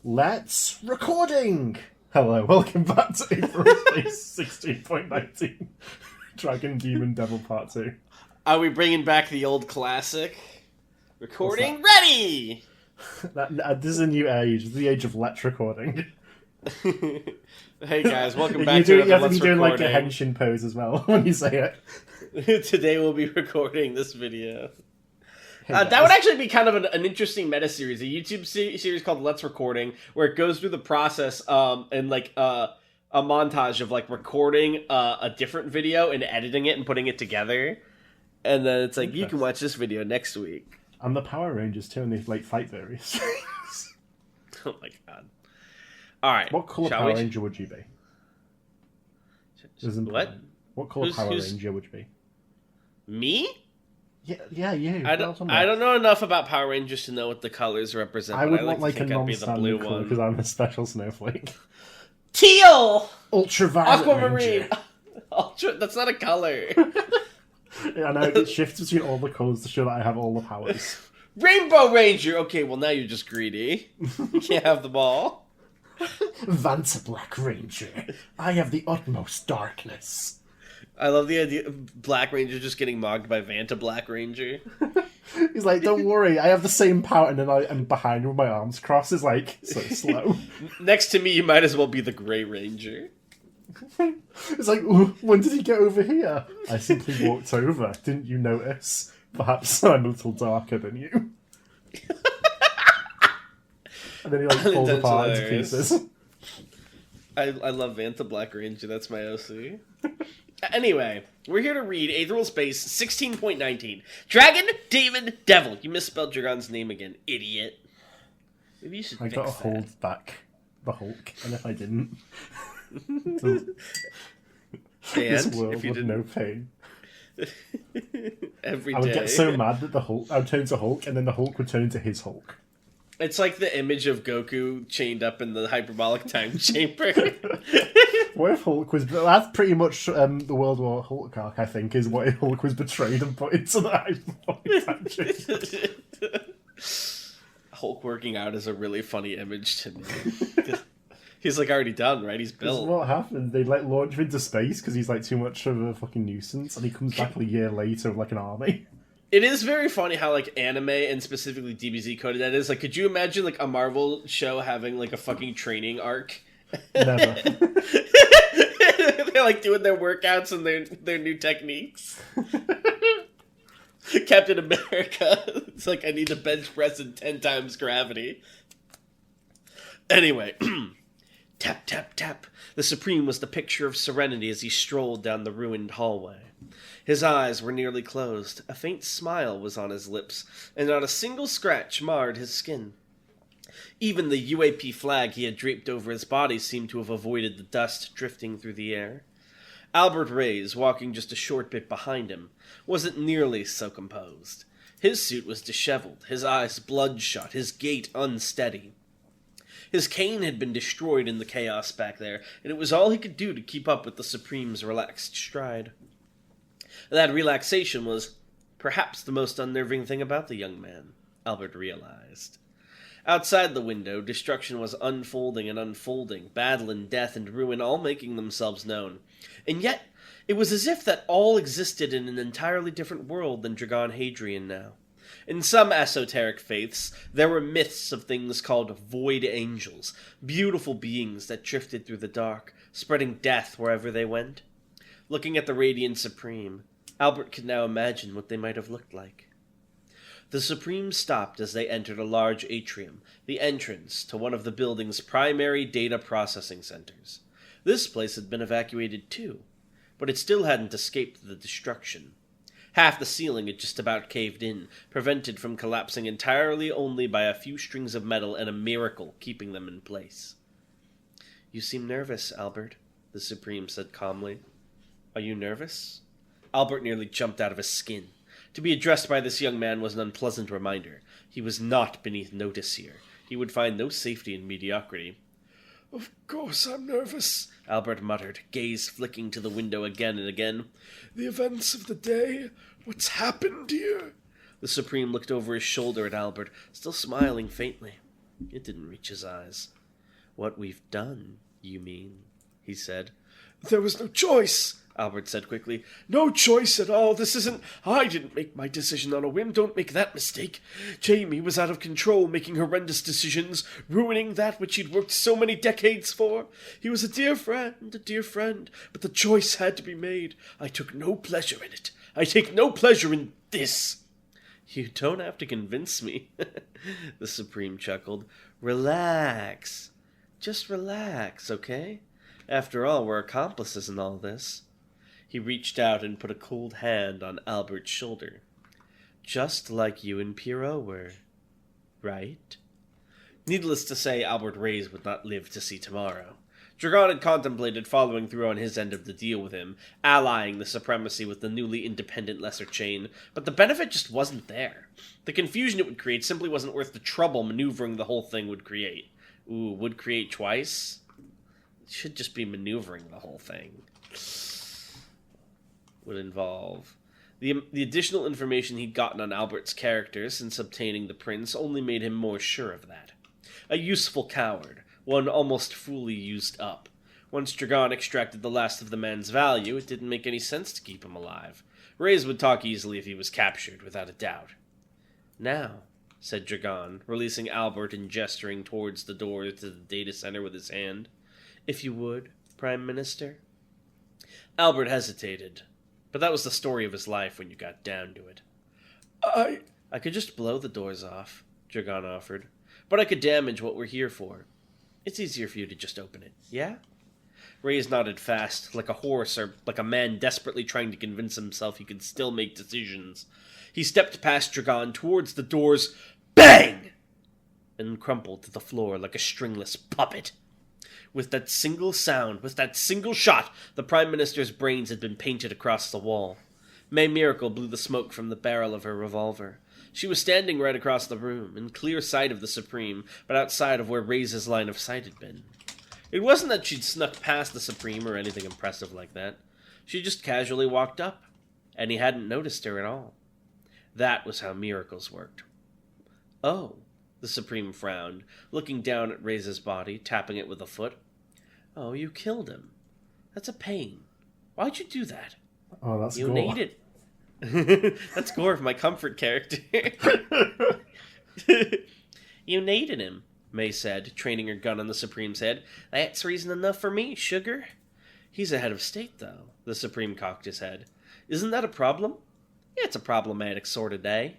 Let's recording! Hello, welcome back to Aetheral Space 16.19 Dragon Demon Devil Part 2. Are we bringing back the old classic? Recording ready! This is a new age. It's the age of let's recording. Hey guys, welcome back to You have to Let's be doing Recording. like a henshin pose as well when you say it. Today we'll be recording this video. Hey that would actually be kind of an interesting meta-series, a YouTube series called Let's Recording, where it goes through the process and like a montage of like recording a different video and editing it and putting it together. And then it's like, you can watch this video next week. And the Power Rangers too, and they like fight various things. Oh my god. Alright. What colour Power Ranger would you be? What colour Power Ranger would you be? Me? Yeah, you. I don't know enough about Power Rangers to know what the colors represent. I would want like a I'd be the blue non-standard colour one. because I'm a special snowflake. Teal! Ultraviolet Aquamarine! Ranger. That's not a color. Yeah, I know, it shifts between all the colours to show that I have all the powers. Rainbow Ranger! Okay, well now you're just greedy. You can't have them all. Vanta Black Ranger. I have the utmost darkness. I love the idea of Black Ranger just getting mocked by Vanta Black Ranger. He's like, don't worry, I have the same power, and then I'm behind with my arms crossed. Is like, so slow. Next to me, you might as well be the Grey Ranger. It's like, when did he get over here? I simply walked over. Didn't you notice? Perhaps I'm a little darker than you. And then he like falls apart into pieces. I love Vanta Black Ranger. That's my OC. Anyway, we're here to read Aetheral Space 16.19. Dragon, Demon, Devil. You misspelled Dragon's name again, idiot. Maybe you should I fix gotta that. hold back the Hulk, and if I didn't... this world if you with didn't... no pain. Every day. I would get so mad that I would turn into Hulk, and then the Hulk would turn into his Hulk. It's like the image of Goku chained up in the hyperbolic time chamber. What if Hulk was... That's pretty much the World War Hulk arc, I think, is what if Hulk was betrayed and put into the hyperbolic time chamber. Hulk working out is a really funny image to me. He's like already done, right? He's built. What happened? They like launch him into space because he's like too much of a fucking nuisance, and he comes back a year later with like an army. It is very funny how like anime and specifically DBZ coded that is. Like, could you imagine like a Marvel show having like a fucking training arc? Never. They're like doing their workouts and their new techniques. Captain America. It's like, I need to bench press in 10 times gravity. Anyway. Tap, tap, tap. The Supreme was the picture of serenity as he strolled down the ruined hallway. His eyes were nearly closed. A faint smile was on his lips, and not a single scratch marred his skin. Even the UAP flag he had draped over his body seemed to have avoided the dust drifting through the air. Albert Reyes, walking just a short bit behind him, wasn't nearly so composed. His suit was disheveled, his eyes bloodshot, his gait unsteady. His cane had been destroyed in the chaos back there, and it was all he could do to keep up with the Supreme's relaxed stride. That relaxation was perhaps the most unnerving thing about the young man, Albert realized. Outside the window, destruction was unfolding and unfolding, battle and death and ruin all making themselves known. And yet, it was as if that all existed in an entirely different world than Dragon Hadrian now. In some esoteric faiths, there were myths of things called void angels, beautiful beings that drifted through the dark, spreading death wherever they went. Looking at the Radiant Supreme, Albert could now imagine what they might have looked like. The Supreme stopped as they entered a large atrium, the entrance to one of the building's primary data processing centers. This place had been evacuated too, but it still hadn't escaped the destruction. Half the ceiling had just about caved in, prevented from collapsing entirely only by a few strings of metal and a miracle keeping them in place. "You seem nervous, Albert," the Supreme said calmly. "Are you nervous?" Albert nearly jumped out of his skin. To be addressed by this young man was an unpleasant reminder. He was not beneath notice here. He would find no safety in mediocrity. "Of course I'm nervous," Albert muttered, gaze flicking to the window again and again. "The events of the day, what's happened here?" The Supreme looked over his shoulder at Albert, still smiling faintly. It didn't reach his eyes. "What we've done, you mean?" he said. "There was no choice," Albert said quickly. "No choice at all. This isn't... I didn't make my decision on a whim. Don't make that mistake. Jamie was out of control, making horrendous decisions, ruining that which he'd worked so many decades for. He was a dear friend, but the choice had to be made. I took no pleasure in it. I take no pleasure in this." "You don't have to convince me," the Supreme chuckled. "Relax. Just relax, okay? After all, we're accomplices in all this." He reached out and put a cold hand on Albert's shoulder. "Just like you and Pierrot were, right?" Needless to say, Albert Reyes would not live to see tomorrow. Dragon had contemplated following through on his end of the deal with him, allying the supremacy with the newly independent Lesser Chain, but the benefit just wasn't there. The confusion it would create simply wasn't worth the trouble maneuvering the whole thing would create. Would create twice? It should just be maneuvering the whole thing. Would involve. The additional information he'd gotten on Albert's character since obtaining the prince only made him more sure of that. A useful coward, one almost fully used up. Once Dragon extracted the last of the man's value, it didn't make any sense to keep him alive. Reyes would talk easily if he was captured, without a doubt. "Now," said Dragon, releasing Albert and gesturing towards the door to the data center with his hand. "If you would, Prime Minister." Albert hesitated, but that was the story of his life when you got down to it. I could just blow the doors off," Dragon offered. "But I could damage what we're here for. It's easier for you to just open it, yeah?" Reyes nodded fast, like a horse or like a man desperately trying to convince himself he could still make decisions. He stepped past Dragon towards the doors, bang! And crumpled to the floor like a stringless puppet. With that single sound, with that single shot, the Prime Minister's brains had been painted across the wall. May Miracle blew the smoke from the barrel of her revolver. She was standing right across the room, in clear sight of the Supreme, but outside of where Reyes' line of sight had been. It wasn't that she'd snuck past the Supreme or anything impressive like that. She just casually walked up, and he hadn't noticed her at all. That was how miracles worked. "Oh," the Supreme frowned, looking down at Reyes' body, tapping it with a foot. "Oh, you killed him. That's a pain. Why'd you do that?" Oh, that's "You gore. need it." That's Gore, my comfort character. "You needed him," May said, training her gun on the Supreme's head. "That's reason enough for me, sugar." "He's a head of state, though," the Supreme cocked his head. "Isn't that a problem?" "Yeah, it's a problematic sort of day."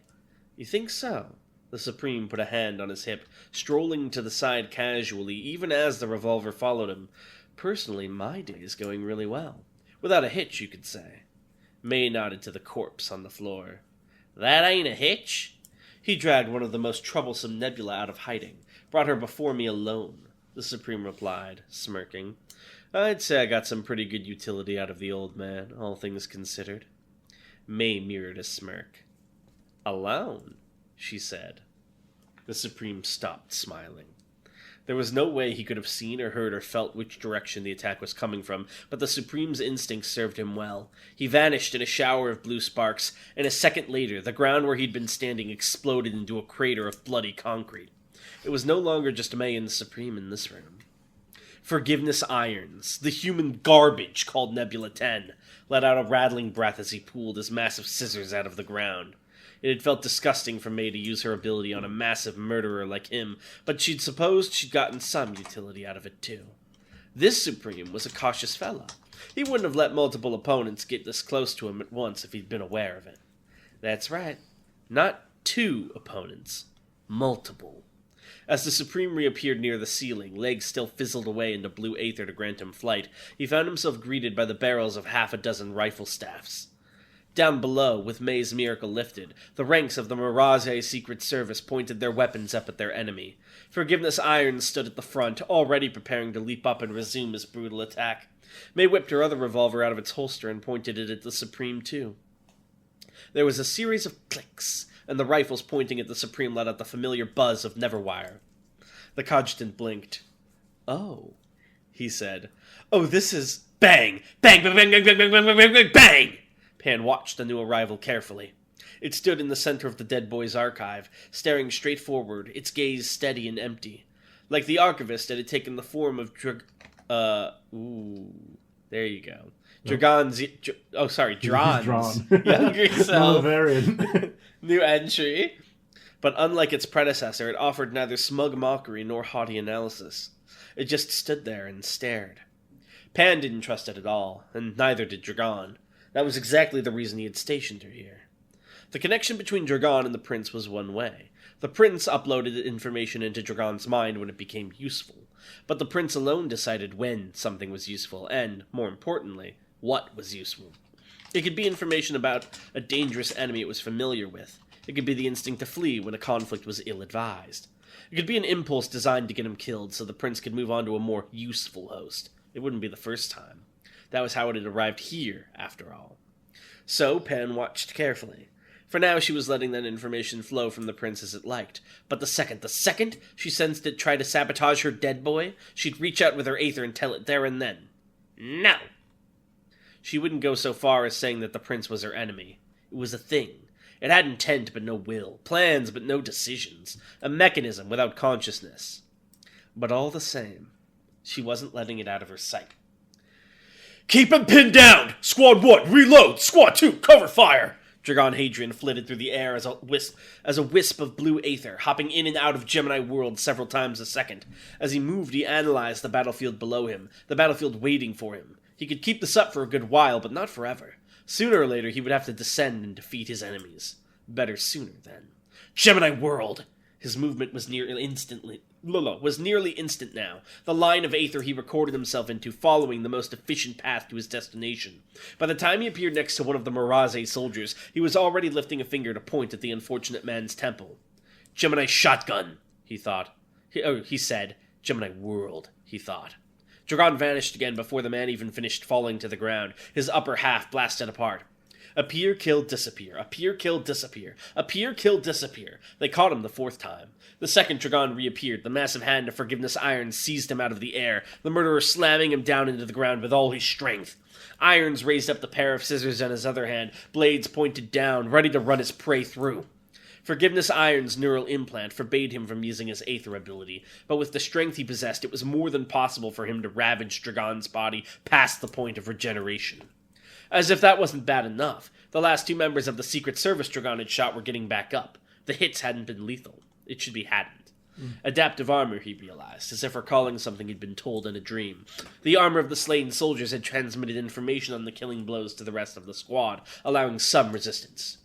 "You think so?" The Supreme put a hand on his hip, strolling to the side casually, even as the revolver followed him. "Personally, my day is going really well. Without a hitch, you could say." May nodded to the corpse on the floor. "That ain't a hitch." He dragged one of the most troublesome Nebula out of hiding, brought her before me alone, the Supreme replied, smirking. "I'd say I got some pretty good utility out of the old man, all things considered." May mirrored a smirk. "Alone?" she said. The Supreme stopped smiling. There was no way he could have seen or heard or felt which direction the attack was coming from, but the Supreme's instincts served him well. He vanished in a shower of blue sparks, and a second later, the ground where he'd been standing exploded into a crater of bloody concrete. It was no longer just May and the Supreme in this room. Forgiveness Irons, the human garbage called Nebula 10, let out a rattling breath as he pulled his massive scissors out of the ground. It had felt disgusting for May to use her ability on a massive murderer like him, but she'd supposed she'd gotten some utility out of it too. This Supreme was a cautious fella. He wouldn't have let multiple opponents get this close to him at once if he'd been aware of it. That's right. Not 2 opponents. Multiple. As the Supreme reappeared near the ceiling, legs still fizzled away into blue aether to grant him flight, he found himself greeted by the barrels of half a dozen rifle staffs. Down below, with May's miracle lifted, the ranks of the Mirage Secret Service pointed their weapons up at their enemy. Forgiveness Irons stood at the front, already preparing to leap up and resume his brutal attack. May whipped her other revolver out of its holster and pointed it at the Supreme, too. There was a series of clicks, and the rifles pointing at the Supreme let out the familiar buzz of Neverwire. The Cogitant blinked. "Oh," he said. "Oh, this is..." Bang! Bang! Bang! Bang! Bang! Bang! Bang! Bang! Bang! Bang! Pan watched the new arrival carefully. It stood in the center of the dead boy's archive, staring straight forward, its gaze steady and empty. Like the archivist, it had taken the form of there you go. Dragon's... Dron's younger self. Another variant. New entry. But unlike its predecessor, it offered neither smug mockery nor haughty analysis. It just stood there and stared. Pan didn't trust it at all, and neither did Dragon. That was exactly the reason he had stationed her here. The connection between Dragon and the prince was one way. The prince uploaded information into Dragon's mind when it became useful, but the prince alone decided when something was useful and, more importantly, what was useful. It could be information about a dangerous enemy it was familiar with. It could be the instinct to flee when a conflict was ill-advised. It could be an impulse designed to get him killed so the prince could move on to a more useful host. It wouldn't be the first time. That was how it had arrived here, after all. So Pan watched carefully. For now, she was letting that information flow from the prince as it liked. But the second she sensed it try to sabotage her dead boy, she'd reach out with her aether and tell it there and then. No! She wouldn't go so far as saying that the prince was her enemy. It was a thing. It had intent but no will, plans but no decisions, a mechanism without consciousness. But all the same, she wasn't letting it out of her sight. "Keep him pinned down! Squad 1, reload! Squad 2, cover fire!" Dragon Hadrian flitted through the air as a wisp of blue aether, hopping in and out of Gemini World several times a second. As he moved, he analyzed the battlefield below him, the battlefield waiting for him. He could keep this up for a good while, but not forever. Sooner or later, he would have to descend and defeat his enemies. Better sooner, then. Gemini World! His movement was nearly instant now, the line of aether he recorded himself into following the most efficient path to his destination. By the time he appeared next to one of the Miraze soldiers, he was already lifting a finger to point at the unfortunate man's temple. Gemini Shotgun, he thought. He said. Gemini World, he thought. Dragon vanished again before the man even finished falling to the ground, his upper half blasted apart. Appear, kill, disappear. Appear, kill, disappear. Appear, kill, disappear. They caught him the fourth time. The second Dragon reappeared. The massive hand of Forgiveness Irons seized him out of the air, the murderer slamming him down into the ground with all his strength. Irons raised up the pair of scissors in his other hand, blades pointed down, ready to run his prey through. Forgiveness Iron's neural implant forbade him from using his Aether ability, but with the strength he possessed, it was more than possible for him to ravage Dragon's body past the point of regeneration. As if that wasn't bad enough, the last two members of the Secret Service Dragon had shot were getting back up. The hits hadn't been lethal. It should be hadn't. Adaptive armor, he realized, as if recalling something he'd been told in a dream. The armor of the slain soldiers had transmitted information on the killing blows to the rest of the squad, allowing some resistance.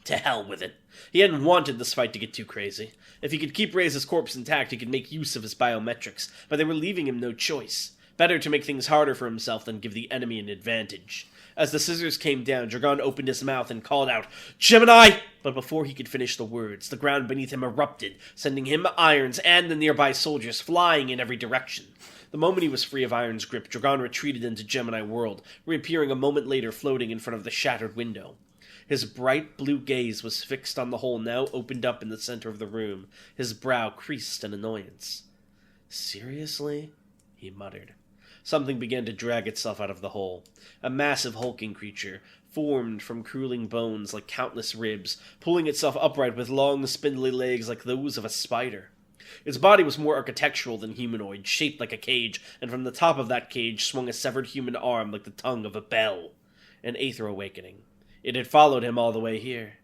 To hell with it. He hadn't wanted this fight to get too crazy. If he could keep Reyes' corpse intact, he could make use of his biometrics, but they were leaving him no choice. Better to make things harder for himself than give the enemy an advantage. As the scissors came down, Dragon opened his mouth and called out, "Gemini!" But before he could finish the words, the ground beneath him erupted, sending him, Irons, and the nearby soldiers flying in every direction. The moment he was free of Iron's grip, Dragon retreated into Gemini World, reappearing a moment later floating in front of the shattered window. His bright blue gaze was fixed on the hole now opened up in the center of the room. His brow creased in annoyance. "Seriously?" he muttered. Something began to drag itself out of the hole. A massive hulking creature, formed from crueling bones like countless ribs, pulling itself upright with long spindly legs like those of a spider. Its body was more architectural than humanoid, shaped like a cage, and from the top of that cage swung a severed human arm like the tongue of a bell. An Aether awakening. It had followed him all the way here.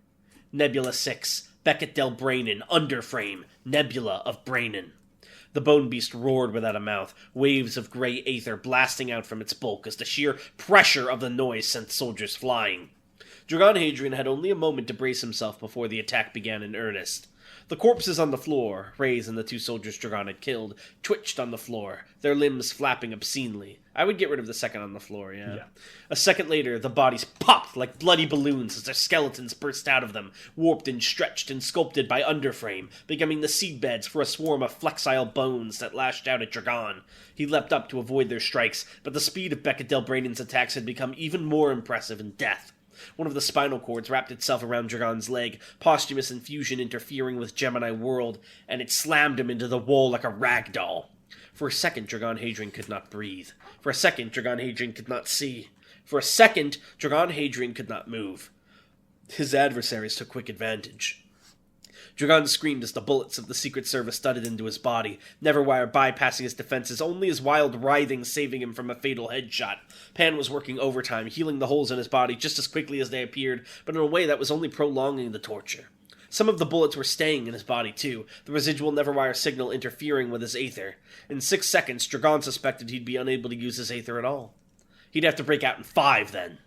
Nebula 6, Beckett Del Brainon, Underframe, Nebula of Brainon. The bone beast roared without a mouth, waves of grey aether blasting out from its bulk as the sheer pressure of the noise sent soldiers flying. Dragon Hadrian had only a moment to brace himself before the attack began in earnest. The corpses on the floor, Reyes and the two soldiers Dragon had killed, twitched on the floor, their limbs flapping obscenely. I would get rid of the second on the floor, yeah. A second later, the bodies popped like bloody balloons as their skeletons burst out of them, warped and stretched and sculpted by Underframe, becoming the seedbeds for a swarm of flexile bones that lashed out at Dragon. He leapt up to avoid their strikes, but the speed of Beckett Del Brainon's attacks had become even more impressive in death. One of the spinal cords wrapped itself around Dragon's leg, posthumous infusion interfering with Gemini World, and it slammed him into the wall like a rag doll. For a second, Dragon Hadrian could not breathe. For a second, Dragon Hadrian could not see. For a second, Dragon Hadrian could not move. His adversaries took quick advantage. Dragon screamed as the bullets of the Secret Service thudded into his body, Neverwire bypassing his defenses, only his wild writhing saving him from a fatal headshot. Pan was working overtime, healing the holes in his body just as quickly as they appeared, but in a way that was only prolonging the torture. Some of the bullets were staying in his body, too, the residual Neverwire signal interfering with his Aether. In 6 seconds, Dragon suspected he'd be unable to use his Aether at all. He'd have to break out in 5, then.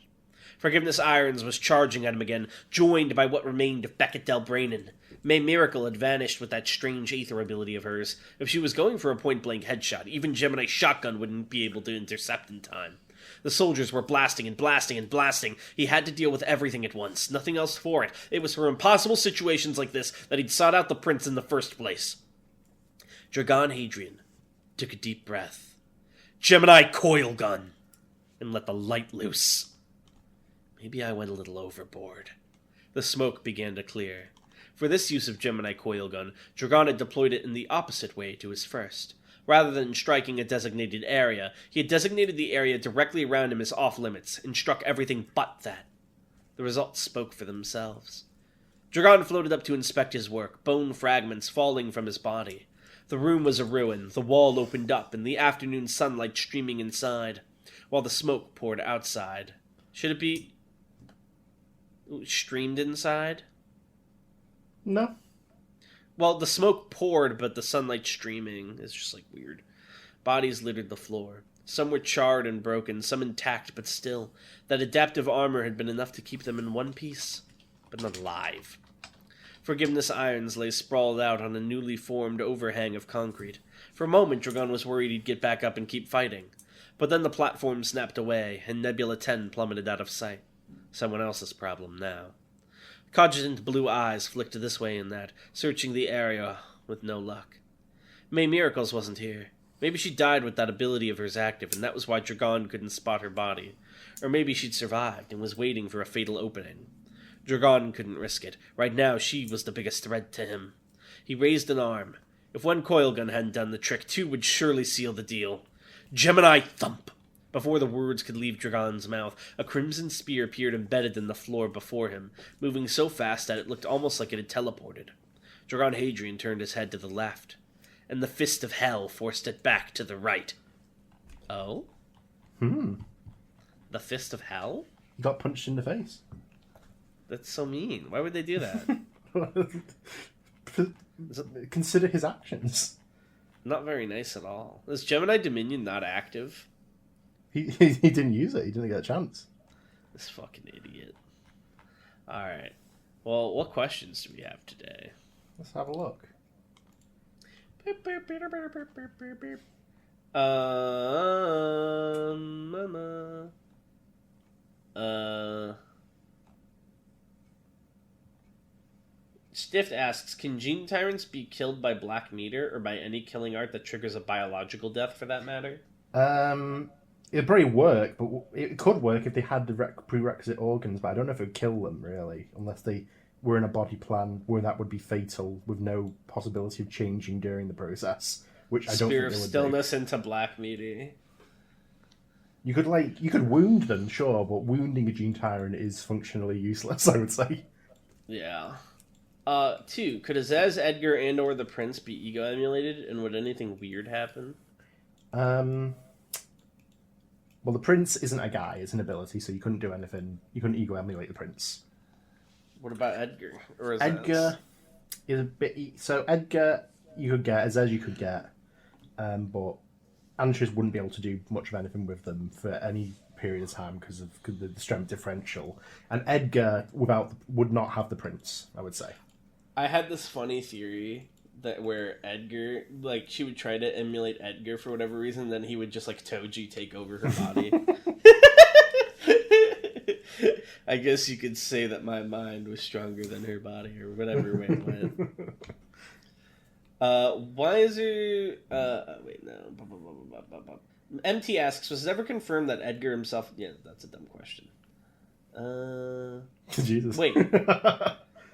Forgiveness Irons was charging at him again, joined by what remained of Beckett Delbrainen. May Miracle had vanished with that strange Aether ability of hers. If she was going for a point-blank headshot, even Gemini's shotgun wouldn't be able to intercept in time. The soldiers were blasting and blasting and blasting. He had to deal with everything at once, nothing else for it. It was for impossible situations like this that he'd sought out the prince in the first place. Dragon Hadrian took a deep breath. Gemini coil gun! And let the light loose. Maybe I went a little overboard. The smoke began to clear. For this use of Gemini coil gun, Dragon had deployed it in the opposite way to his first. Rather than striking a designated area, he had designated the area directly around him as off-limits, and struck everything but that. The results spoke for themselves. Dragon floated up to inspect his work, bone fragments falling from his body. The room was a ruin, the wall opened up, and the afternoon sunlight streaming inside, while the smoke poured outside. Should it be streamed inside? No. Well, the smoke poured, but the sunlight streaming is just, weird. Bodies littered the floor. Some were charred and broken, some intact, but still. That adaptive armor had been enough to keep them in one piece, but not alive. Forgiveness Irons lay sprawled out on a newly formed overhang of concrete. For a moment, Dragon was worried he'd get back up and keep fighting. But then the platform snapped away, and Nebula 10 plummeted out of sight. Someone else's problem now. Cogitant blue eyes flicked this way and that, searching the area with no luck. May Miracles wasn't here. Maybe she died with that ability of hers active, and that was why Dragon couldn't spot her body. Or maybe she'd survived and was waiting for a fatal opening. Dragon couldn't risk it. Right now, she was the biggest threat to him. He raised an arm. If one coil gun hadn't done the trick, 2 would surely seal the deal. Gemini thump! Before the words could leave Dragon's mouth, a crimson spear appeared embedded in the floor before him, moving so fast that it looked almost like it had teleported. Dragon Hadrian turned his head to the left, and the fist of hell forced it back to the right. Oh? The fist of hell? You got punched in the face. That's so mean. Why would they do that? Consider his actions. Not very nice at all. Is Gemini Dominion not active? He didn't use it. He didn't get a chance. This fucking idiot. Alright. Well, what questions do we have today? Let's have a look. Stift asks, can Gene Tyrants be killed by Black Meteor or by any killing art that triggers a biological death for that matter? It'd probably work, but it could work if they had the prerequisite organs, but I don't know if it would kill them, really, unless they were in a body plan where that would be fatal with no possibility of changing during the process, which I don't think they would do. Spear of Stillness into Black Meteor. You could wound them, sure, but wounding a Gene Tyrant is functionally useless, I would say. Yeah. 2. Could Azaz, Edgar, and or the Prince be ego emulated, and would anything weird happen? Well, the Prince isn't a guy, it's an ability, so you couldn't do anything. You couldn't ego emulate the Prince. What about Edgar? Or Azaz? Edgar is a bit... So Edgar, you could get, Azaz you could get, but Antris wouldn't be able to do much of anything with them for any period of time because of the strength differential. And Edgar would not have the Prince, I would say. I had this funny theory that where Edgar, she would try to emulate Edgar for whatever reason, then he would just, Toji take over her body. I guess you could say that my mind was stronger than her body, or whatever way it went. Why is there... wait, no. MT asks, was it ever confirmed that Edgar himself... Yeah, that's a dumb question. Jesus. Wait.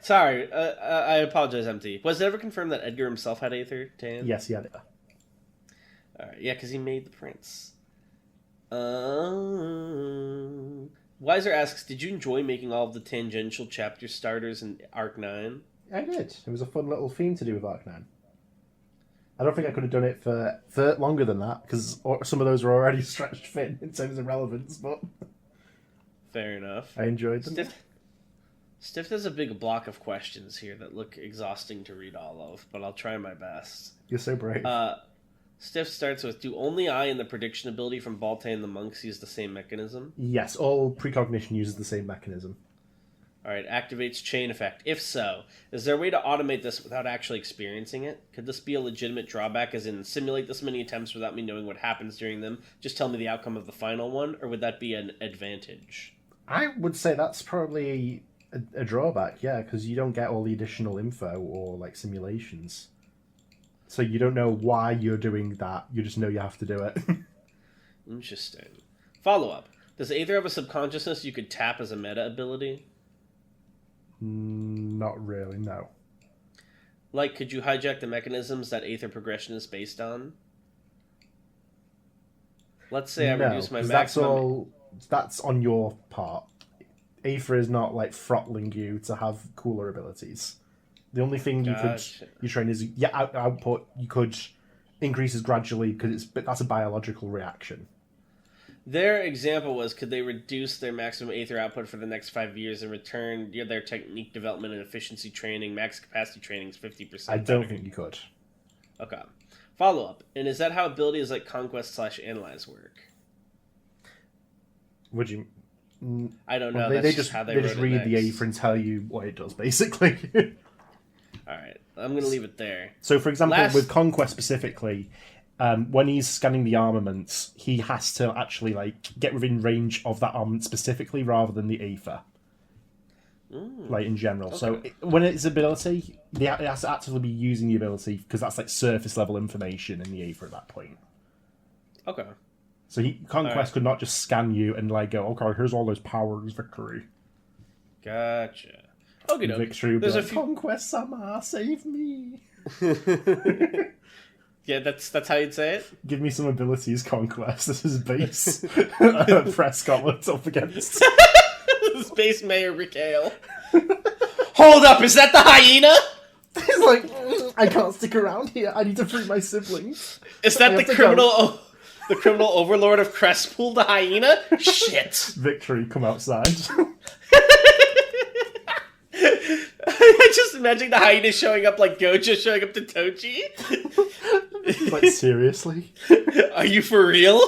Sorry, I apologize, MT. Was it ever confirmed that Edgar himself had Aether, Tan? Yes, he had it. Alright, yeah, because he made the Prince. Weiser asks, did you enjoy making all of the tangential chapter starters in Arc 9? I did. It was a fun little theme to do with Arc 9. I don't think I could have done it for longer than that, because some of those were already stretched thin in terms of relevance, but... Fair enough. I enjoyed them. Stiff has a big block of questions here that look exhausting to read all of, but I'll try my best. You're so brave. Stiff starts with, do only I and the prediction ability from Baltae and the monks use the same mechanism? Yes, all precognition uses the same mechanism. Alright, activates chain effect. If so, is there a way to automate this without actually experiencing it? Could this be a legitimate drawback, as in simulate this many attempts without me knowing what happens during them, just tell me the outcome of the final one, or would that be an advantage? I would say that's probably a drawback, yeah, because you don't get all the additional info or, like, simulations. So you don't know why you're doing that, you just know you have to do it. Interesting. Follow-up. Does Aether have a subconsciousness you could tap as a meta ability? Not really, no. Like, could you hijack the mechanisms that Aether progression is based on? Let's say I reduce my maximum... That's on your part. Aether is not, like, throttling you to have cooler abilities. The only thing you train is output. You could increases gradually because that's a biological reaction. Their example was, could they reduce their maximum Aether output for the next 5 years and return their technique development and efficiency training, max capacity training is 50%? I don't think you could. Okay. Follow up. And is that how abilities like Conquest/Analyze work? Would you? I don't know. They just read the Aether and tell you what it does, basically. Alright, I'm going to leave it there. So, for example, with Conquest specifically, when he's scanning the armaments, he has to actually get within range of that armament specifically rather than the Aether. Like, in general. Okay. So, when it's ability, it has to actively be using the ability, because that's surface level information in the Aether at that point. Okay. So, Conquest could not just scan you and go, okay, here's all those powers, Victory. Gotcha. Okay, Victory would be like, Conquest-sama, save me. Yeah, that's how you'd say it? Give me some abilities, Conquest. This is base. Prescott looks up against. This is base Mayor Ricale. Hold up, is that the hyena? He's like, I can't stick around here. I need to free my siblings. Is that the criminal... The criminal overlord of Crestpool, the hyena? Shit. Victory, come outside. I just imagine the hyena showing up like Gojo showing up to Tochi. Like, seriously? Are you for real?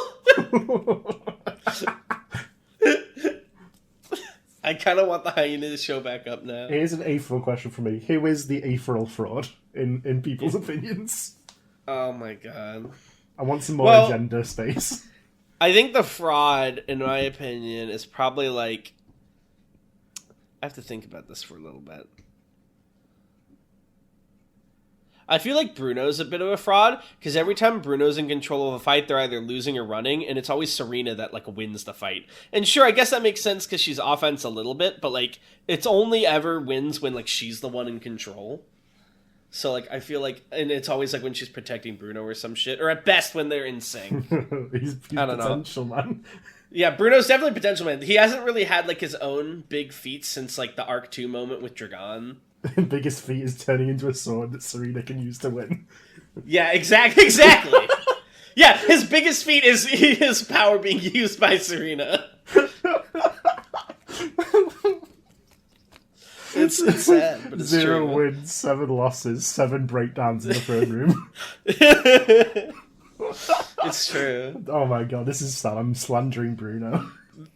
I kind of want the hyena to show back up now. Here's an aetheral question for me. Who is the aetheral fraud in people's opinions? Oh my god. I want some more agenda space. I think the fraud, in my opinion, is probably I have to think about this for a little bit. I feel like Bruno's a bit of a fraud, because every time Bruno's in control of a fight, they're either losing or running, and it's always Serena that wins the fight. And sure, I guess that makes sense because she's offense a little bit, but it's only ever wins when she's the one in control. So, I feel and it's always, when she's protecting Bruno or some shit. Or at best, when they're in sync. he's I don't potential, know. Man. Yeah, Bruno's definitely potential, man. He hasn't really had, his own big feats since, the Arc 2 moment with Dragon. Biggest feat is turning into a sword that Serena can use to win. Yeah, exactly. Yeah, his biggest feat is his power being used by Serena. It's sad, but it's 0 true. wins, 7 losses, 7 breakdowns in the throne room. It's true. Oh my god, this is sad. I'm slandering Bruno.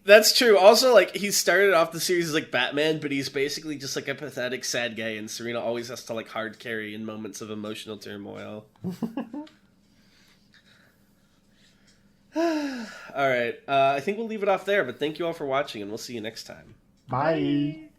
That's true. Also, he started off the series as Batman, but he's basically just a pathetic, sad guy, and Serena always has to hard carry in moments of emotional turmoil. Alright, I think we'll leave it off there, but thank you all for watching, and we'll see you next time. Bye.